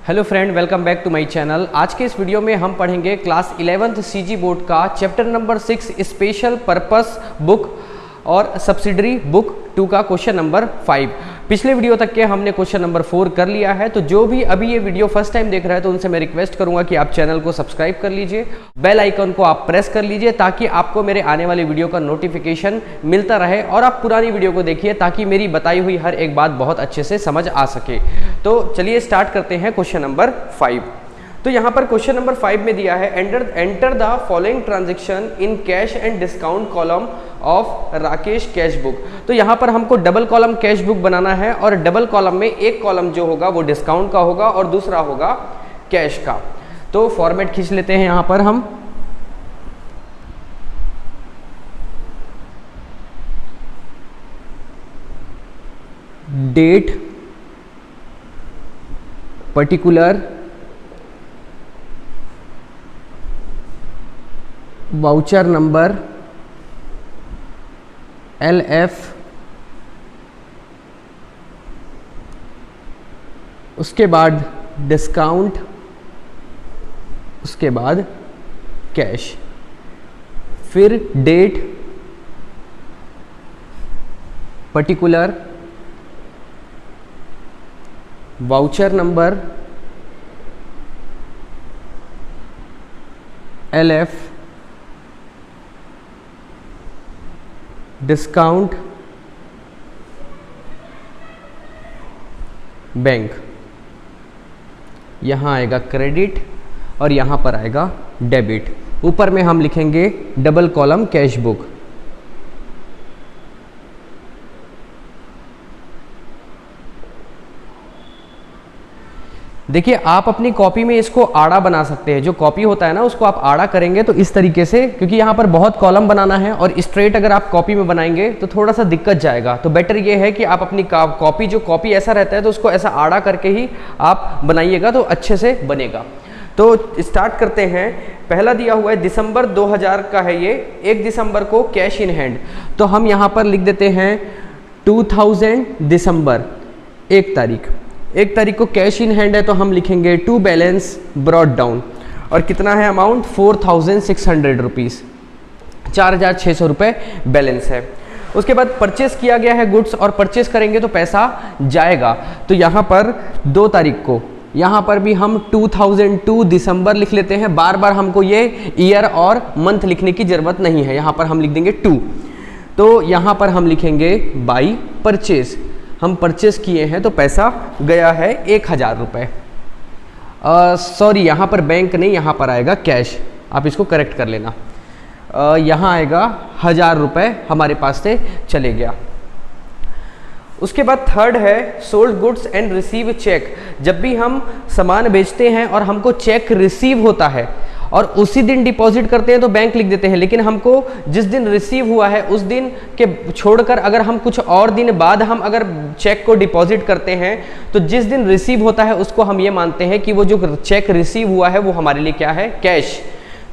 Hello friend, welcome back to my channel. आज के इस वीडियो में हम पढ़ेंगे क्लास 11th सीजी बोर्ड का chapter number 6 special purpose book और सब्सिडरी बुक 2 का क्वेश्चन नंबर 5। पिछले वीडियो तक के हमने क्वेश्चन नंबर 4 कर लिया है। तो जो भी अभी ये वीडियो फर्स्ट टाइम देख रहा है तो उनसे मैं रिक्वेस्ट करूंगा कि आप चैनल को सब्सक्राइब कर लीजिए, बेल आइकन को आप प्रेस कर लीजिए ताकि आपको मेरे आने वाले वीडियो का नोटिफिकेशन मिलता रहे और आप पुरानी वीडियो को देखिए ताकि मेरी बताई हुई हर एक बात बहुत अच्छे से समझ आ सके। तो चलिए स्टार्ट करते हैं क्वेश्चन नंबर 5। तो यहाँ पर क्वेश्चन नंबर 5 में दिया है enter the following transaction in cash and discount column of Rakesh cash book. तो यहाँ पर हमको डबल कॉलम कैश बुक बनाना है और डबल कॉलम में एक कॉलम जो होगा वो डिस्काउंट का होगा और दूसरा होगा कैश का। तो फॉर्मेट खींच लेते हैं यहाँ पर हम। Date, particular, voucher number, LF, उसके बाद डिस्काउंट, उसके बाद कैश, फिर date, particular, voucher number, LF, discount, bank. यहाँ आएगा क्रेडिट और यहाँ पर आएगा डेबिट। ऊपर में हम लिखेंगे डबल कॉलम कैश बुक। देखिए, आप अपनी कॉपी में इसको आड़ा बना सकते हैं। जो कॉपी होता है ना उसको आप आड़ा करेंगे तो इस तरीके से, क्योंकि यहाँ पर बहुत कॉलम बनाना है और स्ट्रेट अगर आप कॉपी में बनाएंगे तो थोड़ा सा दिक्कत जाएगा। तो बेटर ये है कि आप अपनी कॉपी, जो कॉपी ऐसा रहता है तो उसको ऐसा आड़ा करके ही आप बनाइएगा तो अच्छे से बनेगा। तो स्टार्ट करते हैं। पहला दिया हुआ है दिसंबर 2000 का है ये, 1 दिसंबर को कैश इन हैंड। तो हम यहाँ पर लिख देते हैं 2000 दिसंबर, 1 तारीख को कैश इन हैंड है तो हम लिखेंगे टू बैलेंस ब्रॉट डाउन। और कितना है अमाउंट? 4600 रुपीज़, 4600 रुपये बैलेंस है। उसके बाद परचेस किया गया है गुड्स और परचेस करेंगे तो पैसा जाएगा। तो यहाँ पर 2 तारीख को, यहाँ पर भी हम 2002 दिसंबर लिख लेते हैं। बार बार हमको ये ईयर और मंथ लिखने की ज़रूरत नहीं है, यहाँ पर हम लिख देंगे 2। तो यहाँ पर हम लिखेंगे बाई परचेस। हम परचेस किए हैं तो पैसा गया है 1000 रुपये। सॉरी, यहाँ पर बैंक नहीं, यहाँ पर आएगा कैश। आप इसको करेक्ट कर लेना। यहाँ आएगा 1000 रुपये हमारे पास से चले गया। उसके बाद थर्ड है sold goods and receive cheque. जब भी हम सामान बेचते हैं और हमको चेक रिसीव होता है और उसी दिन डिपॉजिट करते हैं तो बैंक लिख देते हैं, लेकिन हमको जिस दिन रिसीव हुआ है उस दिन के छोड़कर अगर हम कुछ और दिन बाद हम अगर चेक को डिपॉजिट करते हैं तो जिस दिन रिसीव होता है उसको हम ये मानते हैं कि वो जो चेक रिसीव हुआ है वो हमारे लिए क्या है? कैश।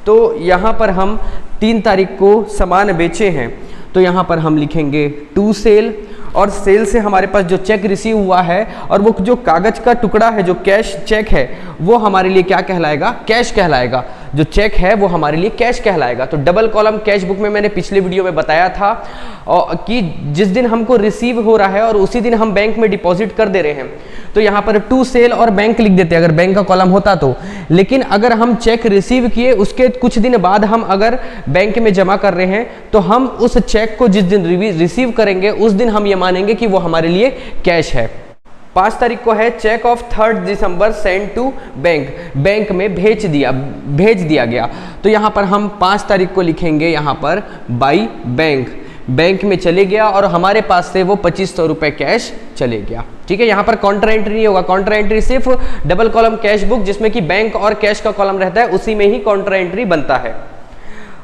तो यहाँ पर हम 3 तारीख को सामान बेचे हैं तो यहाँ पर हम लिखेंगे टू सेल। और सेल से हमारे पास जो चेक रिसीव हुआ है और वो जो कागज का टुकड़ा है, जो कैश चेक है, वो हमारे लिए क्या कहलाएगा? कैश कहलाएगा। जो चेक है वो हमारे लिए कैश कहलाएगा। तो डबल कॉलम कैश बुक में मैंने पिछले वीडियो में बताया था कि जिस दिन हमको रिसीव हो रहा है और उसी दिन हम बैंक में डिपॉजिट कर दे रहे हैं तो यहाँ पर टू सेल और बैंक लिख देते हैं अगर बैंक का कॉलम होता तो। लेकिन अगर हम चेक रिसीव किए उसके कुछ दिन बाद हम अगर बैंक में जमा कर रहे हैं तो हम उस चेक को जिस दिन रिसीव करेंगे उस दिन हम ये मानेंगे कि वो हमारे लिए कैश है। 5 तारीख को है चेक ऑफ 3 दिसंबर सेंड टू बैंक। बैंक में भेज दिया गया। तो यहाँ पर हम 5 तारीख को लिखेंगे यहाँ पर बाई बैंक। बैंक में चले गया और हमारे पास से वो 2500 रुपये कैश चले गया। ठीक है, यहाँ पर काउंटर एंट्री नहीं होगा। काउंटर एंट्री सिर्फ डबल कॉलम कैश बुक जिसमें कि बैंक और कैश का कॉलम रहता है उसी में ही काउंटर एंट्री बनता है।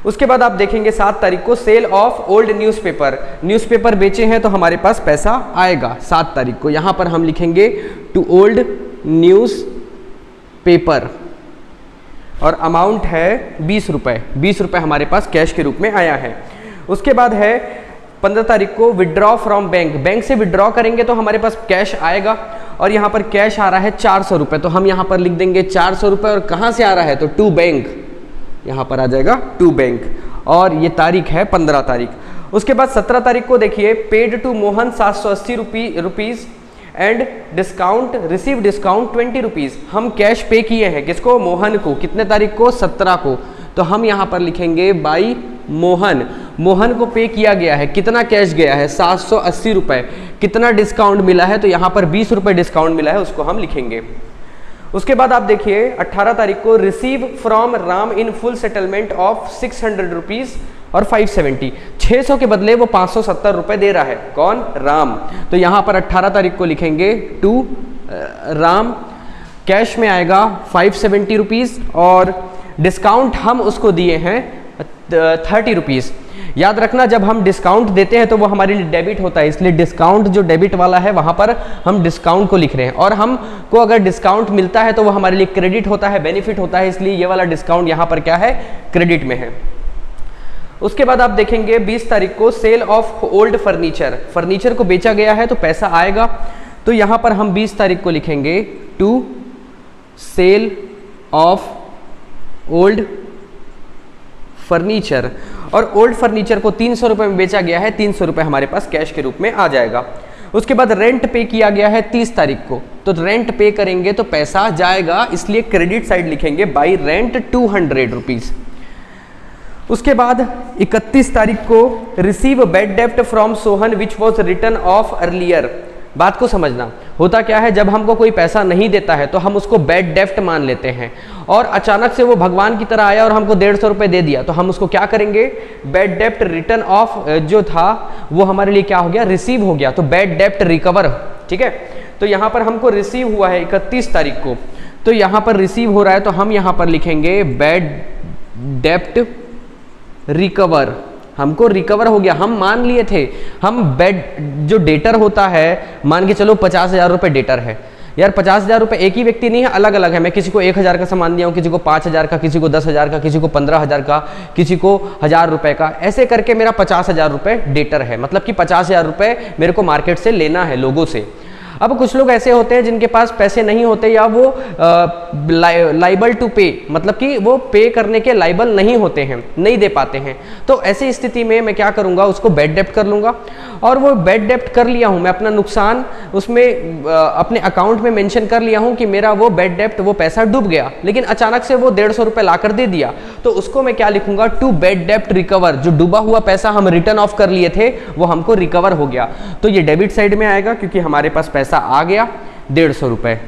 उसके बाद आप देखेंगे 7 तारीख को सेल ऑफ ओल्ड न्यूज़पेपर बेचे हैं तो हमारे पास पैसा आएगा 7 तारीख को। यहाँ पर हम लिखेंगे टू ओल्ड न्यूज़ पेपर और अमाउंट है 20 रुपये। 20 रुपये हमारे पास कैश के रूप में आया है। उसके बाद है 15 तारीख को विड्रॉ फ्रॉम बैंक। बैंक से विड्रॉ करेंगे तो हमारे पास कैश आएगा और यहाँ पर कैश आ रहा है 400 रुपये, तो हम यहाँ पर लिख देंगे 400 रुपये। और कहाँ से आ रहा है, तो टू बैंक, यहाँ पर आ जाएगा टू बैंक, और ये तारीख है 15 तारीख। उसके बाद 17 तारीख को देखिए, paid to Mohan 780 rupees and discount receive discount 20 rupees. हम कैश पे किए हैं किसको, मोहन को, कितने तारीख को, 17 को। तो हम यहाँ पर लिखेंगे बाई मोहन, मोहन को पे किया गया है, कितना कैश गया है, 780 रुपये। कितना डिस्काउंट मिला है, तो यहाँ पर 20 रुपये डिस्काउंट मिला है, उसको हम लिखेंगे। उसके बाद आप देखिए 18 तारीख को, receive from Ram in full settlement of 600 rupees और 570, 600 के बदले वो 570 रुपये दे रहा है, कौन, राम। तो यहाँ पर 18 तारीख को लिखेंगे टू राम, कैश में आएगा 570 रुपीज़ और डिस्काउंट हम उसको दिए हैं 30 रुपीज़। याद रखना, जब हम डिस्काउंट देते हैं तो वो हमारे लिए डेबिट होता है, इसलिए डिस्काउंट जो डेबिट वाला है वहाँ पर हम डिस्काउंट को लिख रहे हैं, और हमको अगर डिस्काउंट मिलता है तो वो हमारे लिए क्रेडिट होता है, बेनिफिट होता है, इसलिए ये वाला डिस्काउंट यहाँ पर क्या है, क्रेडिट में है। उसके बाद आप देखेंगे 20 तारीख को, sale of old furniture, furniture को बेचा गया है तो पैसा आएगा। तो यहाँ पर हम 20 तारीख को लिखेंगे to sale of old furniture, और ओल्ड फर्नीचर को 300 रुपये में बेचा गया है, 300 रुपये हमारे पास कैश के रूप में आ जाएगा। उसके बाद रेंट पे किया गया है 30 तारीख को, तो रेंट पे करेंगे तो पैसा जाएगा, इसलिए क्रेडिट साइड लिखेंगे बाई रेंट 200 रुपीज़। उसके बाद 31 तारीख को, रिसीव बैड डेप्ट from Sohan which was return of earlier. बात को समझना, होता क्या है, जब हमको कोई पैसा नहीं देता है तो हम उसको बैड डेप्ट मान लेते हैं, और अचानक से वो भगवान की तरह आया और हमको 150 रुपये दे दिया, तो हम उसको क्या करेंगे, बैड डेप्ट रिटर्न ऑफ जो था वो हमारे लिए क्या हो गया, रिसीव हो गया, तो बैड डेप्ट रिकवर, ठीक है। तो यहाँ पर हमको रिसीव हुआ है 31 तारीख को, तो यहाँ पर रिसीव हो रहा है, तो हम यहाँ पर लिखेंगे बैड डेप्ट रिकवर, हमको रिकवर हो गया। हम मान लिए थे, हम बेड जो डेटर होता है, मान के चलो 50,000 रुपये डेटर है, यार 50,000 रुपये एक ही व्यक्ति नहीं है, अलग अलग है। मैं किसी को 1,000 का सामान दिया हूँ, किसी को 5,000 का, किसी को 10,000 का, किसी को 15,000 का, किसी को 1,000 रुपये का, ऐसे करके मेरा 50,000 रुपये डेटर है, मतलब कि 50,000 रुपये मेरे को मार्केट से लेना है लोगों से। अब कुछ लोग ऐसे होते हैं जिनके पास पैसे नहीं होते, या वो लाइबल टू पे, मतलब कि वो पे करने के लाइबल नहीं होते हैं, नहीं दे पाते हैं, तो ऐसी स्थिति में मैं क्या करूंगा, उसको बैड डेप्ट कर लूंगा। और वो बैड डेप्ट कर लिया हूं मैं, अपना नुकसान उसमें अपने अकाउंट में मेंशन कर लिया हूं कि मेरा वो बैड डेप्ट, वो पैसा डूब गया, लेकिन अचानक से वो 150 रुपये ला कर दे दिया, तो उसको मैं क्या लिखूंगा, टू बैड डेप्ट रिकवर। जो डूबा हुआ पैसा हम रिटर्न ऑफ कर लिए थे वो हमको रिकवर हो गया, तो ये डेबिट साइड में आएगा क्योंकि हमारे पास पैसा आ गया 150 रुपये।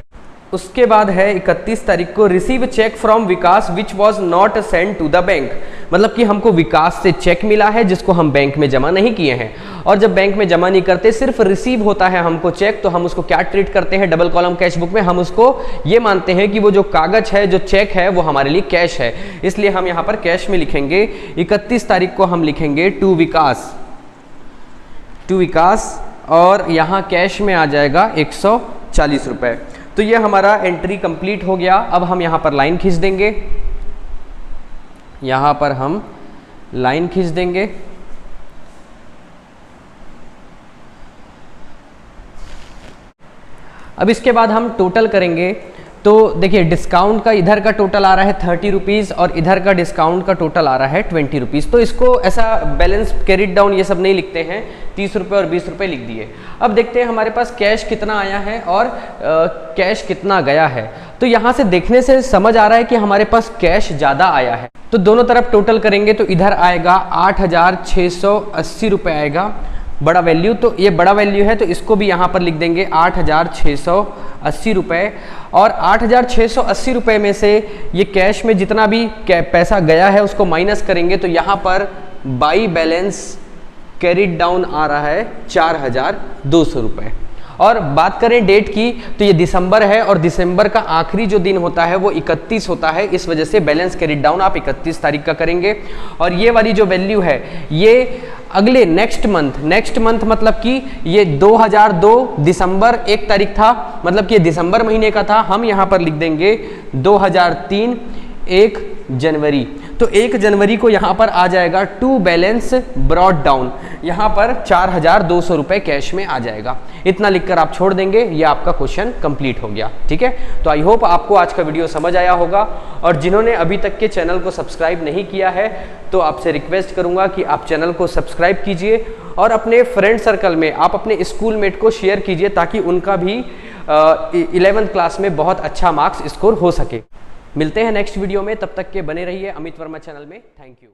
उसके बाद है 31 तारीख को, receive cheque from Vikas which was not send to the bank, मतलब कि हमको विकास से चेक मिला है जिसको हम बैंक में जमा नहीं किए हैं, और जब बैंक में जमा नहीं करते, सिर्फ रिसीव होता है हमको चेक, तो हम उसको क्या ट्रीट करते हैं, डबल कॉलम कैश बुक में हम उसको ये मानते हैं कि वो जो कागज है, जो चेक है, वो हमारे लिए कैश है, इसलिए हम यहाँ पर कैश में लिखेंगे। 31 तारीख को हम लिखेंगे टू विकास, टू विकास, और यहाँ कैश में आ जाएगा 140 रुपये। तो ये हमारा एंट्री कंप्लीट हो गया। अब हम यहाँ पर लाइन खींच देंगे, यहाँ पर हम लाइन खींच देंगे। अब इसके बाद हम टोटल करेंगे, तो देखिए डिस्काउंट का इधर का टोटल आ रहा है 30 रुपीज़ और इधर का डिस्काउंट का टोटल आ रहा है 20 रुपीज़। तो इसको ऐसा बैलेंस कैरिड डाउन ये सब नहीं लिखते हैं, 30 रुपये और 20 रुपये लिख दिए। अब देखते हैं हमारे पास कैश कितना आया है और कैश कितना गया है। तो यहाँ से देखने से समझ आ रहा है कि हमारे पास कैश ज़्यादा आया है, तो दोनों तरफ टोटल करेंगे तो इधर आएगा 8,680 रुपये आएगा, बड़ा वैल्यू। तो ये बड़ा वैल्यू है तो इसको भी यहाँ पर लिख देंगे 8,680 रुपये। और 8,680 रुपये में से ये कैश में जितना भी पैसा गया है उसको माइनस करेंगे, तो यहाँ पर बाई बैलेंस कैरिड डाउन आ रहा है 4,200 रुपये। और बात करें डेट की, तो ये दिसंबर है और दिसंबर का आखिरी जो दिन होता है वो 31 होता है, इस वजह से बैलेंस कैरिड डाउन आप 31 तारीख का करेंगे। और ये वाली जो वैल्यू है ये अगले नेक्स्ट मंथ मतलब कि ये 2002 दिसंबर 1 तारीख था, मतलब कि ये दिसंबर महीने का था, हम यहाँ पर लिख देंगे 2003 1 जनवरी। तो 1 जनवरी को यहाँ पर आ जाएगा टू बैलेंस ब्रॉड डाउन, यहाँ पर 4200 रुपये कैश में आ जाएगा। इतना लिखकर आप छोड़ देंगे, ये आपका क्वेश्चन कंप्लीट हो गया। ठीक है, तो आई होप आपको आज का वीडियो समझ आया होगा। और जिन्होंने अभी तक के चैनल को सब्सक्राइब नहीं किया है तो आपसे रिक्वेस्ट करूंगा कि आप चैनल को सब्सक्राइब कीजिए और अपने फ्रेंड सर्कल में आप अपने स्कूल मेट को शेयर कीजिए ताकि उनका भी 11th क्लास में बहुत अच्छा मार्क्स स्कोर हो सके। मिलते हैं नेक्स्ट वीडियो में, तब तक के बने रहिए अमित वर्मा चैनल में। Thank you.